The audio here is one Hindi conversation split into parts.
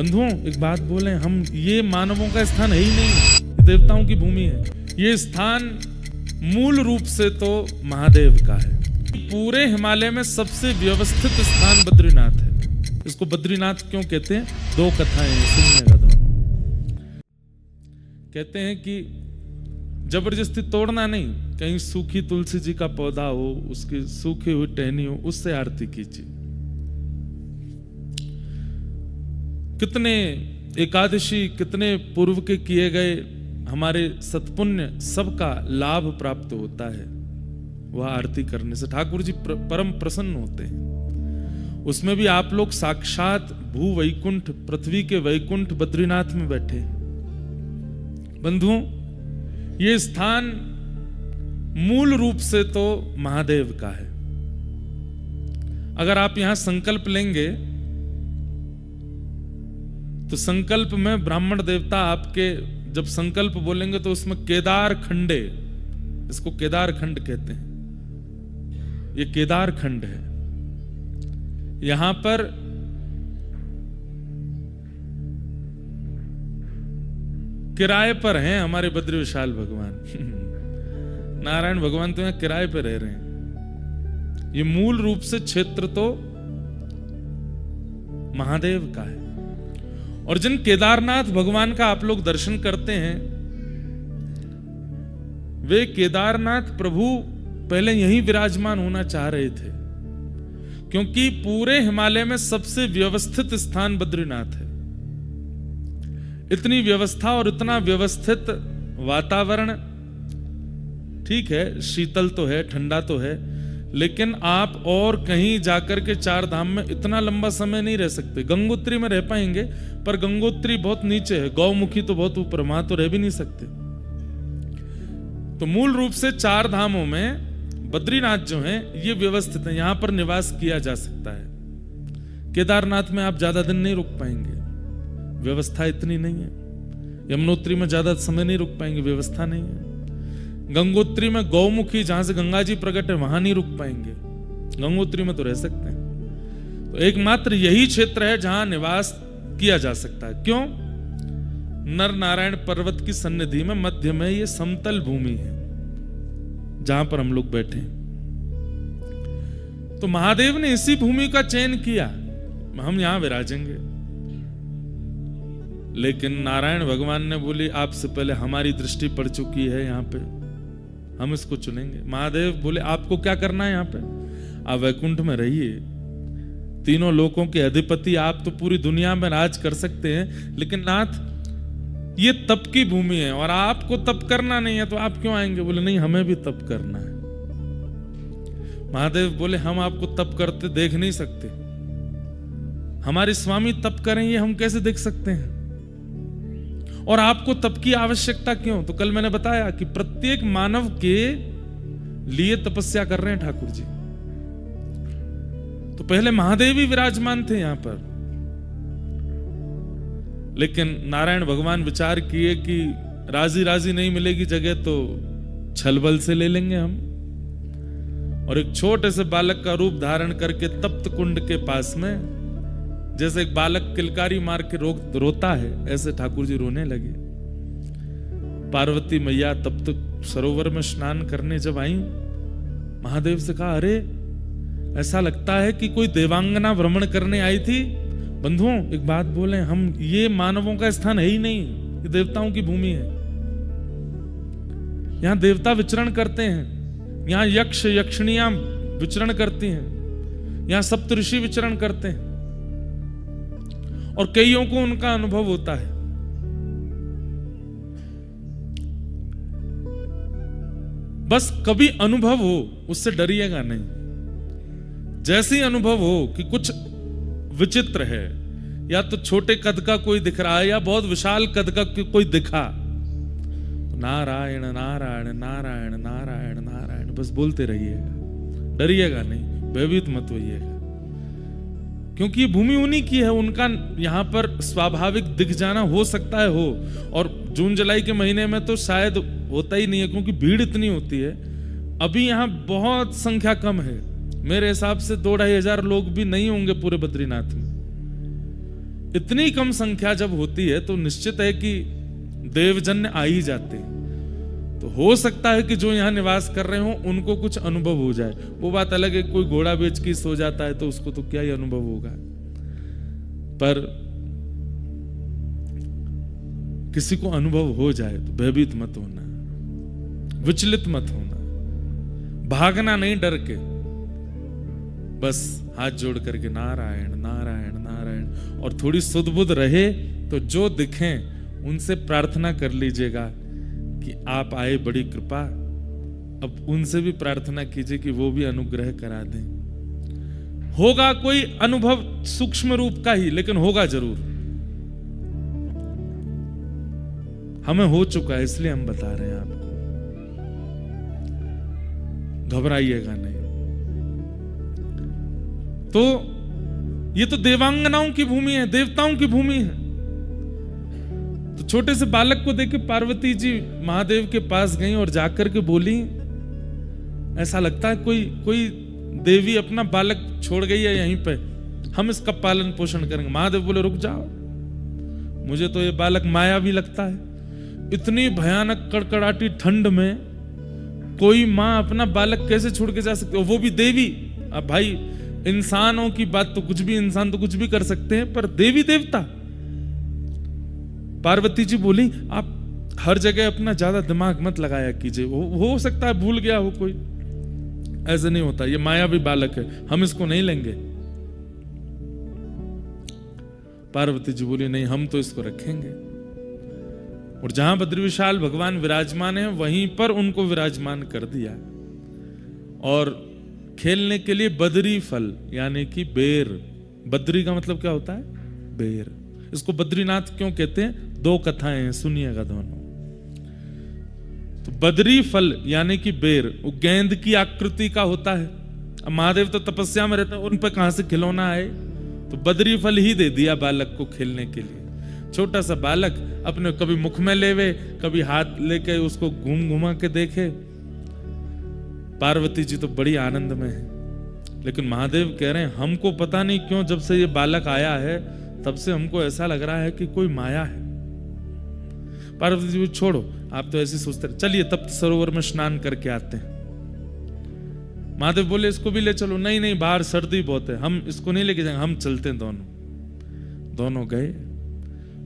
बंधुओं एक बात बोले, हम ये मानवों का स्थान है ही नहीं, देवताओं की भूमि है। ये स्थान मूल रूप से तो महादेव का है। पूरे हिमालय में सबसे व्यवस्थित स्थान बद्रीनाथ है। इसको बद्रीनाथ क्यों कहते हैं? दो कथाएं हैं, सुनने का दोनों। कहते हैं कि जबरदस्ती तोड़ना नहीं, कहीं सूखी तुलसी जी का पौधा हो, उसकी सूखी हुई टहनी हो, उससे आरती कीजिए। कितने एकादशी, कितने पूर्व के किए गए हमारे सत्पुण्य सबका लाभ प्राप्त होता है वह आरती करने से। ठाकुर जी परम प्रसन्न होते हैं। उसमें भी आप लोग साक्षात भू वैकुंठ, पृथ्वी के वैकुंठ बद्रीनाथ में बैठे। बंधुओं, ये स्थान मूल रूप से तो महादेव का है। अगर आप यहां संकल्प लेंगे तो संकल्प में ब्राह्मण देवता आपके जब संकल्प बोलेंगे तो उसमें केदार खंडे, इसको केदार खंड कहते हैं, ये केदार खंड है। यहां पर किराए पर हैं हमारे बद्री विशाल भगवान। नारायण भगवान तो यहां किराए पर रह रहे हैं। ये मूल रूप से क्षेत्र तो महादेव का है। और जिन केदारनाथ भगवान का आप लोग दर्शन करते हैं, वे केदारनाथ प्रभु पहले यहीं विराजमान होना चाह रहे थे, क्योंकि पूरे हिमालय में सबसे व्यवस्थित स्थान बद्रीनाथ है। इतनी व्यवस्था और इतना व्यवस्थित वातावरण, ठीक है शीतल तो है, ठंडा तो है, लेकिन आप और कहीं जाकर के चार धाम में इतना लंबा समय नहीं रह सकते। गंगोत्री में रह पाएंगे, पर गंगोत्री बहुत नीचे है, गौमुखी तो बहुत ऊपर, वहां तो रह भी नहीं सकते। तो मूल रूप से चार धामों में बद्रीनाथ जो है ये व्यवस्थित है, यहां पर निवास किया जा सकता है। केदारनाथ में आप ज्यादा दिन नहीं रुक पाएंगे, व्यवस्था इतनी नहीं है। यमुनोत्री में ज्यादा समय नहीं रुक पाएंगे, व्यवस्था नहीं है। गंगोत्री में गौमुखी, जहां से गंगा जी प्रकट है, वहां नहीं रुक पाएंगे। गंगोत्री में तो रह सकते हैं। तो एकमात्र यही क्षेत्र है जहां निवास किया जा सकता है। क्यों? नर नारायण पर्वत की सन्निधि में मध्य में ये समतल भूमि है जहां पर हम लोग बैठे हैं। तो महादेव ने इसी भूमि का चयन किया, हम यहां विराजेंगे। लेकिन नारायण भगवान ने बोली आपसे पहले हमारी दृष्टि पड़ चुकी है यहां पे, हम इसको चुनेंगे। महादेव बोले आपको क्या करना है यहां पे? आप वैकुंठ में रहिए, तीनों लोकों के अधिपति आप, तो पूरी दुनिया में राज कर सकते हैं, लेकिन नाथ ये तप की भूमि है और आपको तप करना नहीं है, तो आप क्यों आएंगे? बोले नहीं, हमें भी तप करना है। महादेव बोले हम आपको तप करते देख नहीं सकते, हमारे स्वामी तप करें ये हम कैसे देख सकते हैं? और आपको तप की आवश्यकता क्यों? तो कल मैंने बताया कि प्रत्येक मानव के लिए तपस्या कर रहे हैं ठाकुर जी। तो पहले महादेव ही विराजमान थे यहां पर, लेकिन नारायण भगवान विचार किए कि राजी राजी नहीं मिलेगी जगह तो छलबल से ले लेंगे हम। और एक छोटे से बालक का रूप धारण करके तप्त कुंड के पास में, जैसे एक बालक किलकारी मार के रोता है, ऐसे ठाकुर जी रोने लगे। पार्वती मैया तप्त सरोवर में स्नान करने जब आई, महादेव से कहा अरे ऐसा लगता है कि कोई देवांगना भ्रमण करने आई थी। बंधुओं एक बात बोले, हम ये मानवों का स्थान है ही नहीं, ये देवताओं की भूमि है। यहां देवता विचरण करते हैं, यहां यक्ष यक्षिणियां विचरण करती हैं, यहां सप्तऋषि विचरण करते हैं, और कईयों को उनका अनुभव होता है। बस कभी अनुभव हो उससे डरिएगा नहीं। जैसे ही अनुभव हो कि कुछ विचित्र है, या तो छोटे कद का कोई दिख रहा है या बहुत विशाल कद का कोई दिखा, तो नारायण नारायण नारायण नारायण नारायण बस बोलते रहिएगा, डरिएगा नहीं, भयभीत मत होइएगा। क्योंकि ये भूमि उन्हीं की है, उनका यहां पर स्वाभाविक दिख जाना हो सकता है हो। और जून जुलाई के महीने में तो शायद होता ही नहीं है, क्योंकि भीड़ इतनी होती है। अभी यहां बहुत संख्या कम है, मेरे हिसाब से 2-2.5 हजार लोग भी नहीं होंगे पूरे बद्रीनाथ में। इतनी कम संख्या जब होती है तो निश्चित है कि देवजन्य आ ही जाते हैं। तो हो सकता है कि जो यहां निवास कर रहे हो उनको कुछ अनुभव हो जाए। वो बात अलग है, कोई घोड़ा बेच के सो जाता है तो उसको तो क्या ही अनुभव होगा, पर किसी को अनुभव हो जाए तो भयभीत मत होना, विचलित मत होना, भागना नहीं डर के, बस हाथ जोड़ करके नारायण नारायण नारायण, और थोड़ी सुध-बुध रहे तो जो दिखें उनसे प्रार्थना कर लीजिएगा कि आप आए, बड़ी कृपा। अब उनसे भी प्रार्थना कीजिए कि वो भी अनुग्रह करा दें। होगा कोई अनुभव सूक्ष्म रूप का ही, लेकिन होगा जरूर। हमें हो चुका है इसलिए हम बता रहे हैं आपको, घबराइएगा नहीं। तो ये तो देवांगनाओं की भूमि है, देवताओं की भूमि है। तो छोटे से बालक को देख के पार्वती जी महादेव के पास गई और जाकर के बोली, ऐसा लगता है कोई देवी अपना बालक छोड़ गई है यहीं पे, हम इसका पालन पोषण करेंगे। महादेव बोले रुक जाओ, मुझे तो ये बालक मायावी लगता है। इतनी भयानक कड़कड़ाटी ठंड में कोई मां अपना बालक कैसे छोड़ के जा सकती है, वो भी देवी। अब भाई इंसानों की बात तो कुछ भी, इंसान तो कुछ भी कर सकते हैं, पर देवी देवता। पार्वती जी बोली आप हर जगह अपना ज्यादा दिमाग मत लगाया कीजिए, हो सकता है भूल गया हो कोई, ऐसा नहीं होता, ये मायावी बालक है, हम इसको नहीं लेंगे। पार्वती जी बोली नहीं, हम तो इसको रखेंगे। और जहां बद्री विशाल भगवान विराजमान है वहीं पर उनको विराजमान कर दिया, और खेलने के लिए बद्री फल यानी कि बेर, बद्री का मतलब क्या होता है, बेर। इसको बद्रीनाथ क्यों कहते हैं, दो कथाएं हैं, सुनिएगा दोनों। तो बद्री फल यानी कि बेर, वो गेंद की आकृति का होता है। अब महादेव तो तपस्या में रहते हैं, उन पर कहां से खिलौना आए, तो बद्री फल ही दे दिया बालक को खेलने के लिए। छोटा सा बालक अपने कभी मुख में लेवे, कभी हाथ लेके उसको घूम घुमा के देखे। पार्वती जी तो बड़ी आनंद में है, लेकिन महादेव कह रहे हैं हमको पता नहीं क्यों जब से ये बालक आया है तब से हमको ऐसा लग रहा है कि कोई माया है। पार्वती जी छोड़ो, आप तो ऐसे सोचते रहे, चलिए तप्त सरोवर में स्नान करके आते हैं। महादेव बोले इसको भी ले चलो, नहीं नहीं बाहर सर्दी बहुत है, हम इसको नहीं लेके जाएंगे, हम चलते हैं। दोनों गए,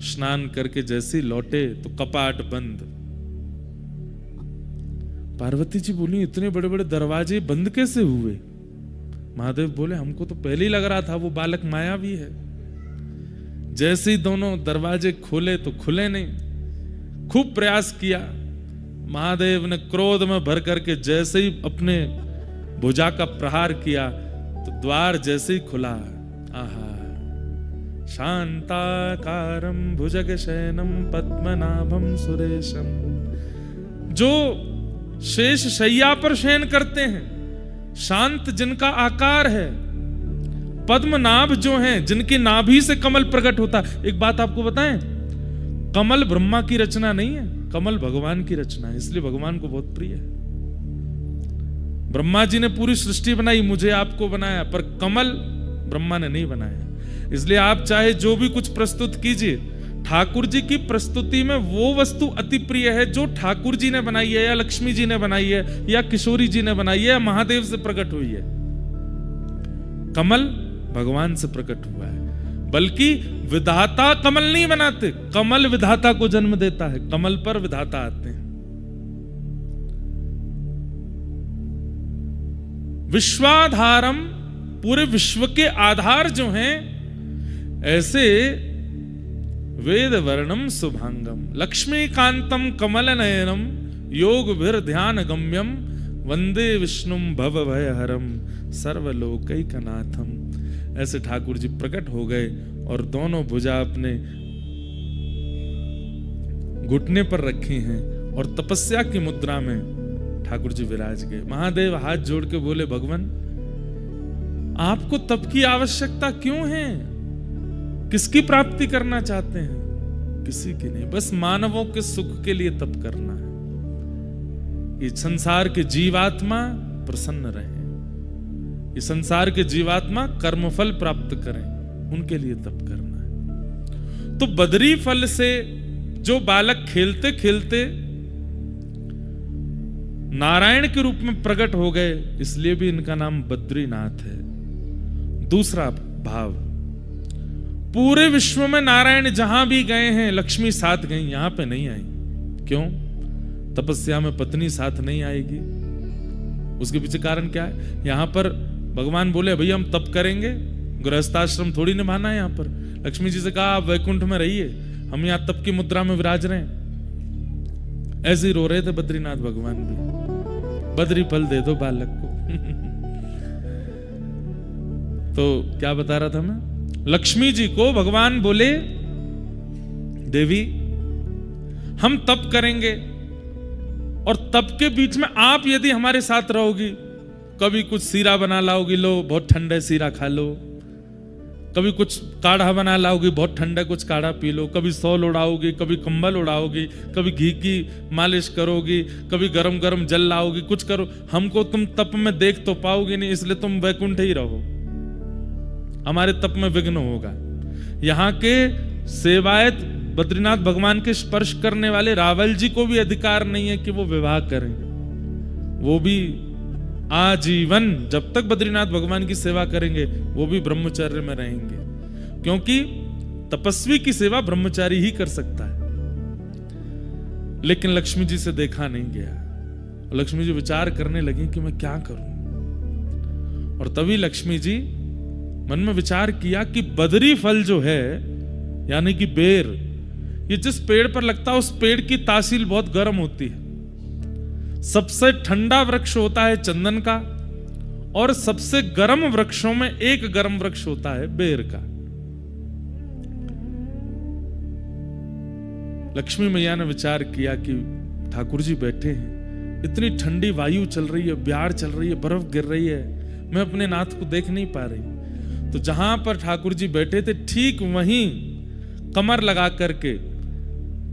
स्नान करके जैसे लौटे तो कपाट बंद। पार्वती जी बोली इतने बड़े बड़े दरवाजे बंद कैसे हुए। महादेव बोले हमको तो पहले ही लग रहा था वो बालक मायावी है। जैसे ही दोनों दरवाजे खोले तो खुले नहीं। खूब प्रयास किया, महादेव ने क्रोध में भर करके जैसे ही अपने भुजा का प्रहार किया तो द्वार जैसे ही खुला, आहा, शांताकारं भुजगशयनं पद्मनाभं सुरेशम। जो शेष शैया पर शयन करते हैं, शांत जिनका आकार है, पद्मनाभ जो हैं जिनकी नाभि से कमल प्रकट होता है। एक बात आपको बताएं, कमल ब्रह्मा की रचना नहीं है, कमल भगवान की रचना है, इसलिए भगवान को बहुत प्रिय है। ब्रह्मा जी ने पूरी सृष्टि बनाई, मुझे आपको बनाया, पर कमल ब्रह्मा ने नहीं बनाया। इसलिए आप चाहे जो भी कुछ प्रस्तुत कीजिए, ठाकुर जी की प्रस्तुति में वो वस्तु अति प्रिय है जो ठाकुर जी ने बनाई है, या लक्ष्मी जी ने बनाई है, या किशोरी जी ने बनाई है, या महादेव से प्रकट हुई है। कमल भगवान से प्रकट हुआ है, बल्कि विधाता कमल नहीं बनाते, कमल विधाता को जन्म देता है, कमल पर विधाता आते हैं। विश्वाधारम, पूरे विश्व के आधार जो हैं, ऐसे वेद वर्णम शुभांगम लक्ष्मीकांतम कमल नयनम योग भीर ध्यान गम्यम वंदे विष्णुम भव भयहरम सर्वलोकैकनाथम। ऐसे ठाकुर जी प्रकट हो गए और दोनों भुजा अपने घुटने पर रखी हैं और तपस्या की मुद्रा में ठाकुर जी विराज गए। महादेव हाथ जोड़ के बोले, भगवान आपको तप की आवश्यकता क्यों है? किसकी प्राप्ति करना चाहते हैं? किसी की नहीं, बस मानवों के सुख के लिए तप करना है। ये संसार के जीवात्मा प्रसन्न रहे, ये संसार के जीवात्मा कर्मफल प्राप्त करें, उनके लिए तप करना है। तो बद्री फल से जो बालक खेलते खेलते नारायण के रूप में प्रकट हो गए, इसलिए भी इनका नाम बद्रीनाथ है। दूसरा भाव, पूरे विश्व में नारायण जहां भी गए हैं लक्ष्मी साथ गई, यहां पे नहीं आई। क्यों? तपस्या में पत्नी साथ नहीं आएगी। उसके पीछे कारण क्या है? यहां पर भगवान बोले भैया हम तप करेंगे, गृहस्थाश्रम थोड़ी निभाना है। यहां पर लक्ष्मी जी से कहा आप वैकुंठ में रहिए, हम यहां तप की मुद्रा में विराज रहे हैं। ऐसे ही रो रहे थे बद्रीनाथ भगवान भी, बद्री फल दे दो बालक को। तो क्या बता रहा था मैं? लक्ष्मी जी को भगवान बोले देवी हम तप करेंगे, और तप के बीच में आप यदि हमारे साथ रहोगी, कभी कुछ सीरा बना लाओगी, लो बहुत ठंडा सीरा खा लो, कभी कुछ काढ़ा बना लाओगी, बहुत ठंडा कुछ काढ़ा पी लो, कभी सौल उड़ाओगी, कभी कंबल उड़ाओगी, कभी घी की मालिश करोगी, कभी गरम गरम जल लाओगी, कुछ करो, हमको तुम तप में देख तो पाओगे नहीं, इसलिए तुम वैकुंठ ही रहो, हमारे तप में विघ्न होगा। यहाँ के सेवायत बद्रीनाथ भगवान के स्पर्श करने वाले रावल जी को भी अधिकार नहीं है कि वो विवाह करें। वो भी आजीवन जब तक बद्रीनाथ भगवान की सेवा करेंगे वो भी ब्रह्मचर्य में रहेंगे, क्योंकि तपस्वी की सेवा ब्रह्मचारी ही कर सकता है। लेकिन लक्ष्मी जी से देखा नहीं गया। लक्ष्मी जी विचार करने लगी कि मैं क्या करूं, और तभी लक्ष्मी जी मन में विचार किया कि बद्री फल जो है यानी कि बेर, ये जिस पेड़ पर लगता है उस पेड़ की तासील बहुत गर्म होती है। सबसे ठंडा वृक्ष होता है चंदन का, और सबसे गर्म वृक्षों में एक गर्म वृक्ष होता है बेर का। लक्ष्मी मैया ने विचार किया कि ठाकुर जी बैठे हैं, इतनी ठंडी वायु चल रही है, ब्यार चल रही है, बर्फ गिर रही है, मैं अपने नाथ को देख नहीं पा रही। तो जहां पर ठाकुर जी बैठे थे ठीक वहीं कमर लगा करके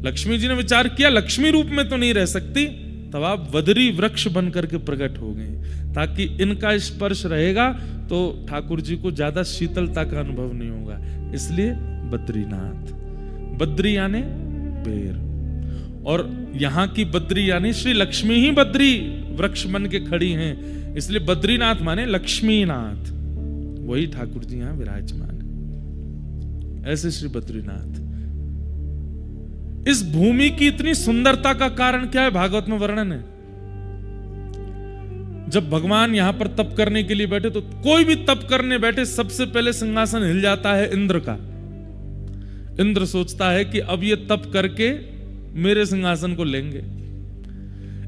लक्ष्मी जी ने विचार किया लक्ष्मी रूप में तो नहीं रह सकती, तब आप बद्री वृक्ष बन करके प्रकट हो गए, ताकि इनका स्पर्श रहेगा तो ठाकुर जी को ज्यादा शीतलता का अनुभव नहीं होगा। इसलिए बद्रीनाथ, बद्री यानी बेर, और यहां की बद्री यानी श्री लक्ष्मी ही बद्री वृक्ष बन के खड़ी हैं, इसलिए बद्रीनाथ माने लक्ष्मीनाथ, वही ठाकुर जी यहां विराजमान है। ऐसे श्री बद्रीनाथ। इस भूमि की इतनी सुंदरता का कारण क्या है? भागवत में वर्णन है। जब भगवान यहां पर तप करने के लिए बैठे, तो कोई भी तप करने बैठे सबसे पहले सिंहासन हिल जाता है इंद्र का। इंद्र सोचता है कि अब ये तप करके मेरे सिंहासन को लेंगे।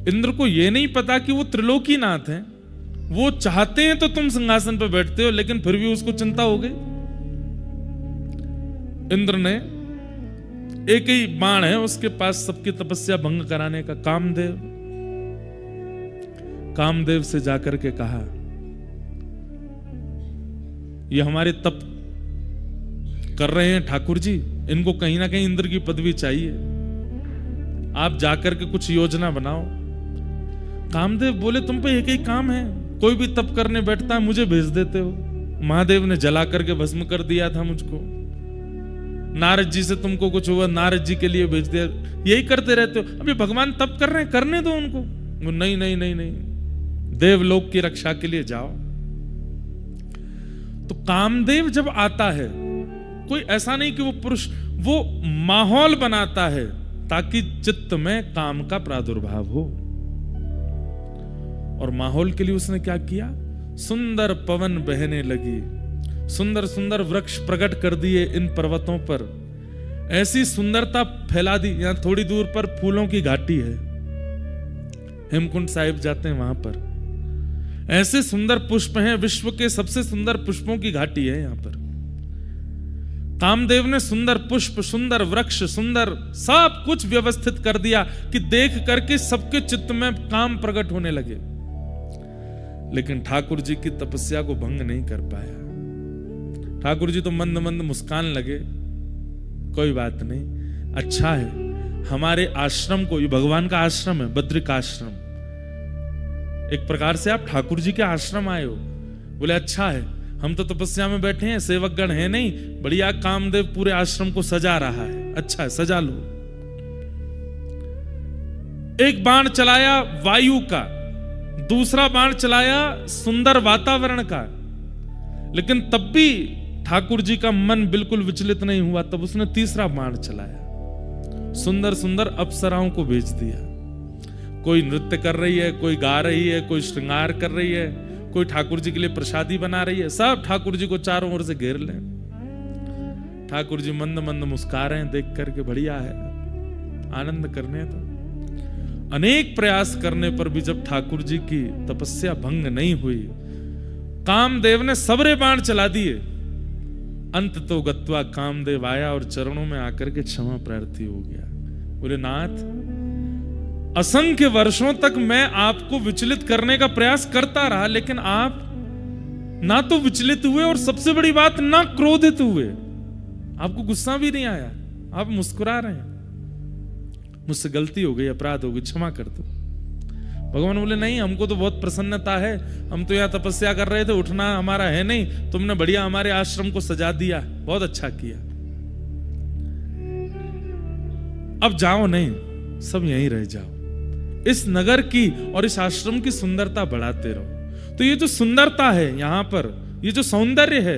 इंद्र को यह नहीं पता कि वो त्रिलोकीनाथ हैं, वो चाहते हैं तो तुम सिंहासन पर बैठते हो, लेकिन फिर भी उसको चिंता हो गई। इंद्र ने एक ही बाण है उसके पास सबकी तपस्या भंग कराने का, कामदेव से जाकर के कहा ये हमारे तप कर रहे हैं ठाकुर जी, इनको कहीं ना कहीं इंद्र की पदवी चाहिए, आप जाकर के कुछ योजना बनाओ। कामदेव बोले तुम पे एक ही काम है, कोई भी तप करने बैठता है मुझे भेज देते हो। महादेव ने जला करके भस्म कर दिया था मुझको, नारद जी से तुमको कुछ हुआ, नारद जी के लिए भेज दिया, यही करते रहते हो। अभी भगवान तप कर रहे हैं, करने दो उनको। वो नहीं नहीं नहीं नहीं, देवलोक की रक्षा के लिए जाओ। तो कामदेव जब आता है, कोई ऐसा नहीं कि वो पुरुष, वो माहौल बनाता है ताकि चित्त में काम का प्रादुर्भाव हो। और माहौल के लिए उसने क्या किया? सुंदर पवन बहने लगी, सुंदर सुंदर वृक्ष प्रकट कर दिए इन पर्वतों पर, ऐसी सुंदरता फैला दी। यहां थोड़ी दूर पर फूलों की घाटी है, हेमकुंड साहिब जाते हैं वहां पर, ऐसे सुंदर पुष्प हैं, विश्व के सबसे सुंदर पुष्पों की घाटी है यहां पर। कामदेव ने सुंदर पुष्प, सुंदर वृक्ष, सुंदर सब कुछ व्यवस्थित कर दिया कि देख करके सबके चित्त में काम प्रकट होने लगे। लेकिन ठाकुर जी की तपस्या को भंग नहीं कर पाया। ठाकुर जी तो मंद मंद मुस्कान लगे, कोई बात नहीं, अच्छा है हमारे आश्रम को, ये भगवान का आश्रम है, बद्रिका आश्रम, एक प्रकार से आप ठाकुर जी के आश्रम आए हो। बोले अच्छा है, हम तो तपस्या में बैठे हैं, सेवकगण है नहीं, बढ़िया कामदेव पूरे आश्रम को सजा रहा है, अच्छा है सजा लो। एक बाण चलाया वायु का, दूसरा बाण चलाया सुंदर वातावरण का, लेकिन तब भी ठाकुर जी का मन बिल्कुल विचलित नहीं हुआ। तब उसने तीसरा बाण चलाया, सुंदर सुंदर अप्सराओं को भेज दिया। कोई नृत्य कर रही है, कोई गा रही है, कोई श्रृंगार कर रही है, कोई ठाकुर जी के लिए प्रसादी बना रही है, सब ठाकुर जी को चारों ओर से घेर लें। ठाकुर जी मंद मंद मुस्कुरा रहे हैं देख करके, बढ़िया है, आनंद करने तो। अनेक प्रयास करने पर भी जब ठाकुर जी की तपस्या भंग नहीं हुई, कामदेव ने सबरे बाण चला दिए। अंत तो गत्वा कामदेव आया और चरणों में आकर के क्षमा प्रार्थी हो गया। बोले नाथ, असंख्य वर्षों तक मैं आपको विचलित करने का प्रयास करता रहा, लेकिन आप ना तो विचलित हुए और सबसे बड़ी बात ना क्रोधित हुए। आपको गुस्सा भी नहीं आया, आप मुस्कुरा रहे हैं। मुझसे गलती हो गई, अपराध हो गई, क्षमा कर दो। भगवान बोले नहीं, हमको तो बहुत प्रसन्नता है, हम तो यहाँ तपस्या कर रहे थे, उठना हमारा है नहीं, तुमने बढ़िया हमारे आश्रम को सजा दिया, बहुत अच्छा किया। अब जाओ नहीं, सब यहीं रह जाओ, इस नगर की और इस आश्रम की सुंदरता बढ़ाते रहो। तो ये जो सुंदरता है यहाँ पर, ये जो सौंदर्य है,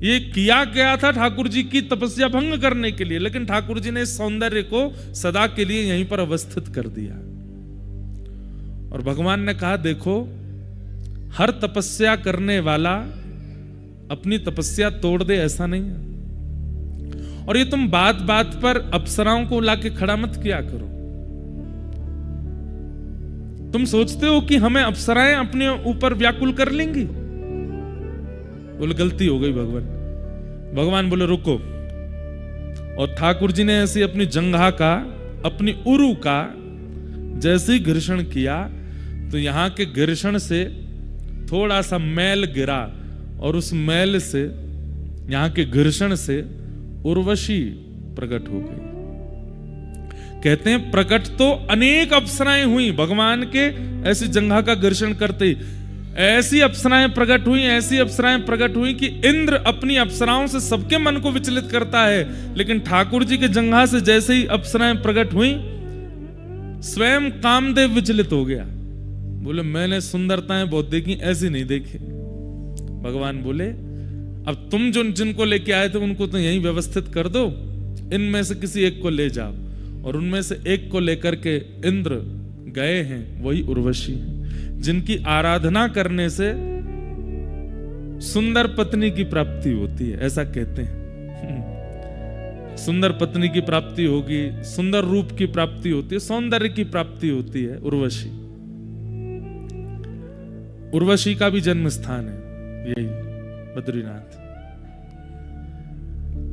ये किया गया था ठाकुर जी की तपस्या भंग करने के लिए, लेकिन ठाकुर जी ने इस सौंदर्य को सदा के लिए यहीं पर अवस्थित कर दिया। और भगवान ने कहा देखो, हर तपस्या करने वाला अपनी तपस्या तोड़ दे ऐसा नहीं है। और ये तुम बात बात पर अप्सराओं को लाके खड़ा मत किया करो। तुम सोचते हो कि हमें अप्सराएं अपने ऊपर व्याकुल कर लेंगी। बोले गलती हो गई भगवान। भगवान बोले रुको। और ठाकुर जी ने ऐसी अपनी जंघा का, अपनी उरु का जैसे ही घर्षण किया, तो यहां के घर्षण से थोड़ा सा मैल गिरा, और उस मैल से, यहां के घर्षण से उर्वशी प्रकट हो गई। कहते हैं प्रकट तो अनेक अप्सराएं हुई भगवान के ऐसी जंघा का घर्षण करते। ऐसी अप्सराएं प्रकट हुई, ऐसी अप्सराएं प्रकट हुई कि इंद्र अपनी अप्सराओं से सबके मन को विचलित करता है, लेकिन ठाकुर जी के जंघा से जैसे ही अप्सराएं प्रकट हुई, स्वयं कामदेव विचलित हो गया। बोले मैंने सुंदरताएं बहुत देखी, ऐसी नहीं देखी। भगवान बोले अब तुम जो जिनको लेके आए थे उनको तो यहीं व्यवस्थित कर दो, इनमें से किसी एक को ले जाओ। और उनमें से एक को लेकर के इंद्र गए हैं, वही उर्वशी हैं, जिनकी आराधना करने से सुंदर पत्नी की प्राप्ति होती है, ऐसा कहते हैं। सुंदर पत्नी की प्राप्ति होगी, सुंदर रूप की प्राप्ति होती है, सौंदर्य की प्राप्ति होती है उर्वशी। उर्वशी का भी जन्म स्थान है यही बद्रीनाथ।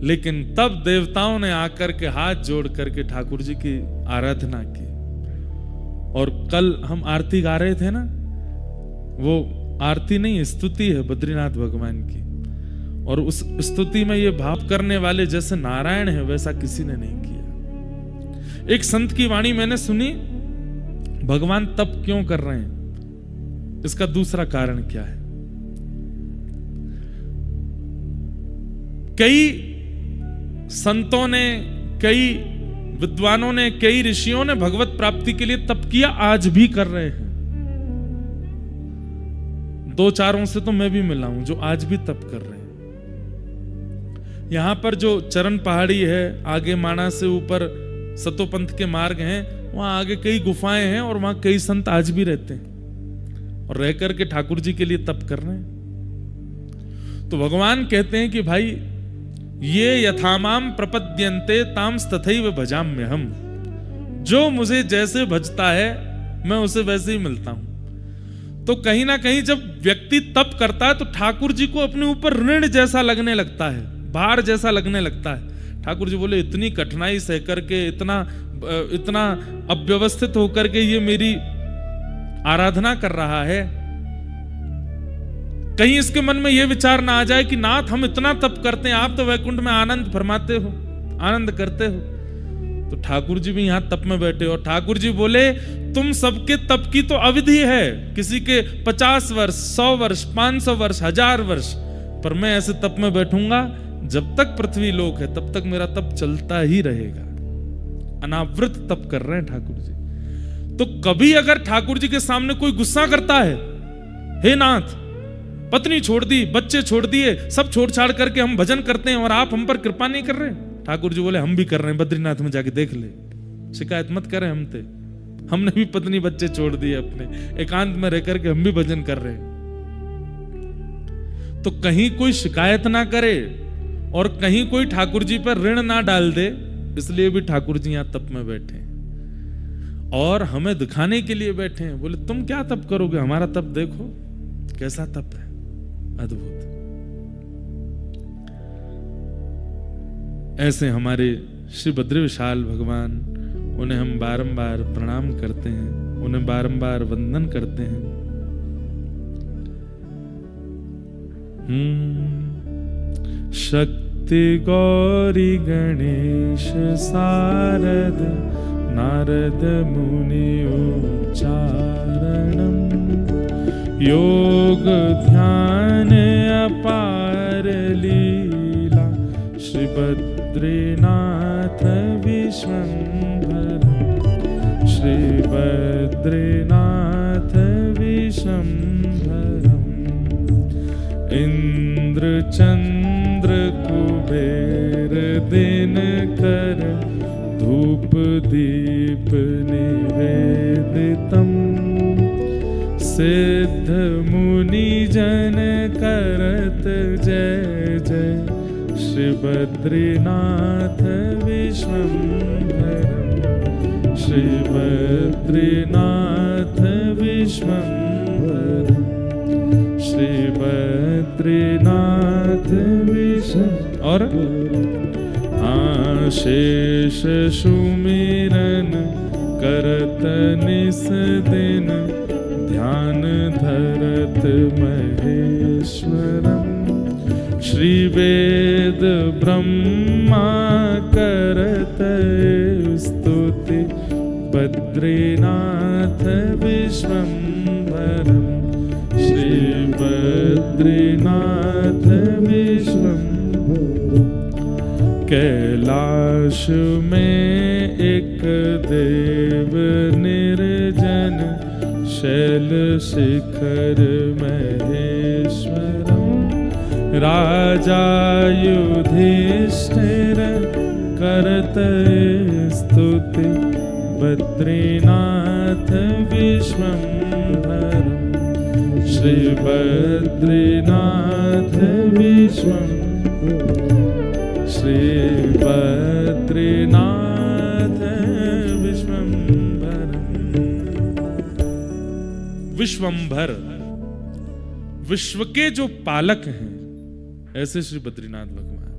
लेकिन तब देवताओं ने आकर के हाथ जोड़ करके ठाकुर जी की आराधना की। और कल हम आरती गा रहे थे ना, वो आरती नहीं, स्तुति है बद्रीनाथ भगवान की। और उस स्तुति में ये भाव करने वाले जैसे नारायण है, वैसा किसी ने नहीं किया। एक संत की वाणी मैंने सुनी, भगवान तप क्यों कर रहे हैं, इसका दूसरा कारण क्या है। कई संतों ने, कई विद्वानों ने, कई ऋषियों ने भगवत प्राप्ति के लिए तप किया, आज भी कर रहे हैं। दो चारों से तो मैं भी मिला हूं जो आज भी तप कर रहे हैं। यहां पर जो चरण पहाड़ी है, आगे माणा से ऊपर सतोपंथ के मार्ग हैं, वहां आगे कई गुफाएं हैं, और वहां कई संत आज भी रहते हैं और रह करके ठाकुर जी के लिए तप कर रहे हैं। तो भगवान कहते हैं कि भाई ये यथामाम प्रपद्यन्ते ताम तथैव भजाम्यहम्, जो मुझे जैसे भजता है मैं उसे वैसे ही मिलता हूं। तो कहीं ना कहीं जब व्यक्ति तप करता है तो ठाकुर जी को अपने ऊपर ऋण जैसा लगने लगता है, भार जैसा लगने लगता है। ठाकुर जी बोले इतनी कठिनाई सह करके, इतना अव्यवस्थित होकर के ये मेरी आराधना कर रहा है, कहीं इसके मन में यह विचार ना आ जाए कि नाथ हम इतना तप करते हैं, आप तो वैकुंठ में आनंद फरमाते हो, आनंद करते हो। तो ठाकुर जी भी यहां तप में बैठे हो। ठाकुर जी बोले तुम सबके तप की तो अवधि है, किसी के 50 वर्ष, 100 वर्ष, 500 वर्ष, 1000 वर्ष, पर मैं ऐसे तप में बैठूंगा जब तक पृथ्वी लोक है, तब तक मेरा तप चलता ही रहेगा। अनावृत तप कर रहे हैं ठाकुर जी। तो कभी अगर ठाकुर जी के सामने कोई गुस्सा करता है, हे नाथ पत्नी छोड़ दी, बच्चे छोड़ दिए, सब छोड़ छाड़ करके हम भजन करते हैं और आप हम पर कृपा नहीं कर रहे, ठाकुर जी बोले हम भी कर रहे हैं, बद्रीनाथ में जाके देख ले, शिकायत मत करें हमसे, हमने भी पत्नी बच्चे छोड़ दिए, अपने एकांत में रह करके हम भी भजन कर रहे हैं। तो कहीं कोई शिकायत ना करे और कहीं कोई ठाकुर जी पर ऋण ना डाल दे, इसलिए भी ठाकुर जी यहां तप में बैठे और हमें दिखाने के लिए बैठे हैं। बोले तुम क्या तप करोगे, हमारा तप देखो कैसा तप है, अद्भुत। ऐसे हमारे श्री बद्री विशाल भगवान, उन्हें हम बारंबार प्रणाम करते हैं, उन्हें बारंबार वंदन करते हैं। शक्ति गौरी गणेश सारद नारद मुनि उच्चारणम, योग ध्यान अपार लीला श्री बद्रीनाथ विश्वंभर, श्री बद्रीनाथ विश्वंभरम। इंद्र चंद्र कुबेर दिनकर धूप दीप निवेदितम, सिद्ध मुनि जन करत जय जय श्री बद्रीनाथ विश्वंभरम, श्री बद्रीनाथ विश्वंभरम, श्री बद्रीनाथ विश्वंभरम। और आशेष सुमिरन करत निस दिन, ध्यान धरत महेश्वरम, श्री वेद ब्रह्मा करत स्तुति बद्रीनाथ विश्वंभरम, श्री बद्रीनाथ विश्वंभरम। कैलाश में एक देव निर्जन, शैल शिखर महेश्वरम, राजा युधिष्ठिर करत स्तुति बद्रीनाथ विश्वंभरम, श्री बद्रीनाथ विश्वंभरम, श्री बद्रीनाथ विश्वंभरम। विश्वंभर, विश्व के जो पालक हैं, ऐसे श्री बद्रीनाथ भगवान,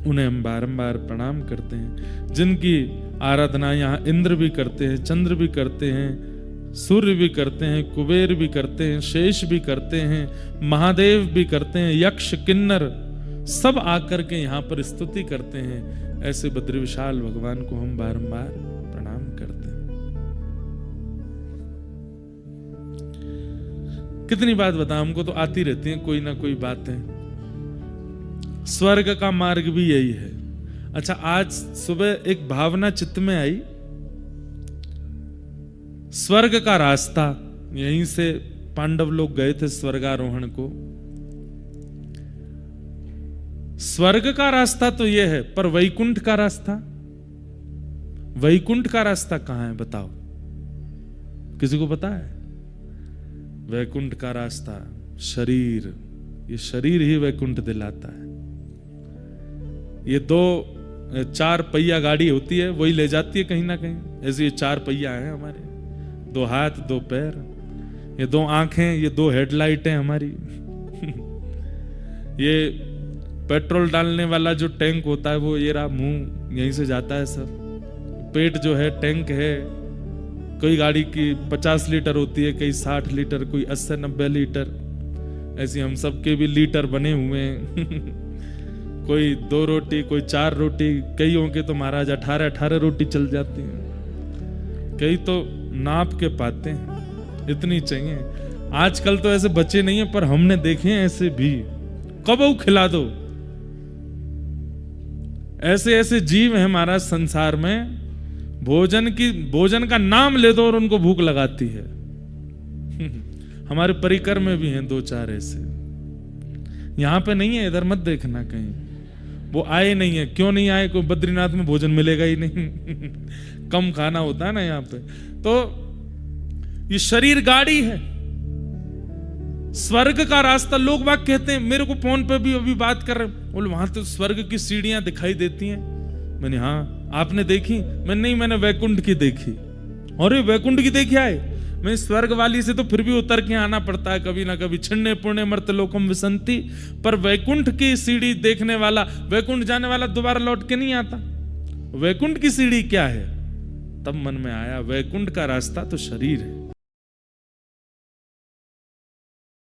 उन्हें हम बारंबार प्रणाम करते हैं, जिनकी आराधना यहाँ इंद्र भी करते हैं, चंद्र भी करते हैं, सूर्य भी करते हैं, कुबेर भी करते हैं, शेष भी करते हैं, महादेव भी करते हैं, यक्ष किन्नर सब आकर के यहाँ पर स्तुति करते हैं। ऐसे बद्री विशाल भगवान को हम बारंबार प्रणाम करते हैं। कितनी बात बता, हमको तो आती रहती हैं कोई ना कोई बातें। स्वर्ग का मार्ग भी यही है। अच्छा, आज सुबह एक भावना चित्त में आई, स्वर्ग का रास्ता, यहीं से पांडव लोग गए थे स्वर्गारोहण को। स्वर्ग का रास्ता तो यह है, पर वैकुंठ का रास्ता, वैकुंठ का रास्ता कहां है बताओ, किसी को पता है? वैकुंठ का रास्ता शरीर, ये शरीर ही वैकुंठ दिलाता है। ये 4 पहिया गाड़ी होती है, वही ले जाती है कहीं ना कहीं। ऐसे ये 4 पहिया हैं हमारे, 2 हाथ 2 पैर, ये 2 आंखें, ये 2 हेडलाइट हैं हमारी। ये पेट्रोल डालने वाला जो टैंक होता है वो ये रहा, मुंह यहीं से जाता है सब। पेट जो है टैंक है, कोई गाड़ी की 50 लीटर होती है, कई 60 लीटर, कोई 80-90 लीटर, ऐसे हम सबके भी लीटर बने हुए हैं। कोई 2 रोटी, कोई 4 रोटी, कईयों के तो महाराज 18 रोटी चल जाती हैं, कई तो नाप के पाते हैं, इतनी चाहिए। आजकल तो ऐसे बच्चे नहीं है, पर हमने देखे हैं ऐसे भी। कबऊ खिला दो। ऐसे ऐसे जीव हैं महाराज संसार में, भोजन का नाम ले दो और उनको भूख लगाती है। हमारे परिकर में भी हैं 2-4 ऐसे। यहां पे नहीं है, इधर मत देखना कहीं। वो आए नहीं है। क्यों नहीं आए? कोई बद्रीनाथ में भोजन मिलेगा ही नहीं। कम खाना होता है ना यहाँ पे। तो ये शरीर गाड़ी है, स्वर्ग का रास्ता। लोग बाग कहते हैं, मेरे को फोन पे भी अभी बात कर रहे, बोले वहां तो स्वर्ग की सीढ़ियां दिखाई देती हैं। मैंने हाँ, आपने देखी? मैंने नहीं, मैंने वैकुंठ की देखी। अरे वैकुंठ की देखी आए? मैं स्वर्ग वाली से तो फिर भी उतर के आना पड़ता है कभी ना कभी। छिन्ने पुण्य मर्त लोकम विसंति। पर वैकुंठ की सीढ़ी देखने वाला, वैकुंठ जाने वाला दोबारा लौट के नहीं आता। वैकुंठ की सीढ़ी क्या है? तब मन में आया, वैकुंठ का रास्ता तो शरीर है।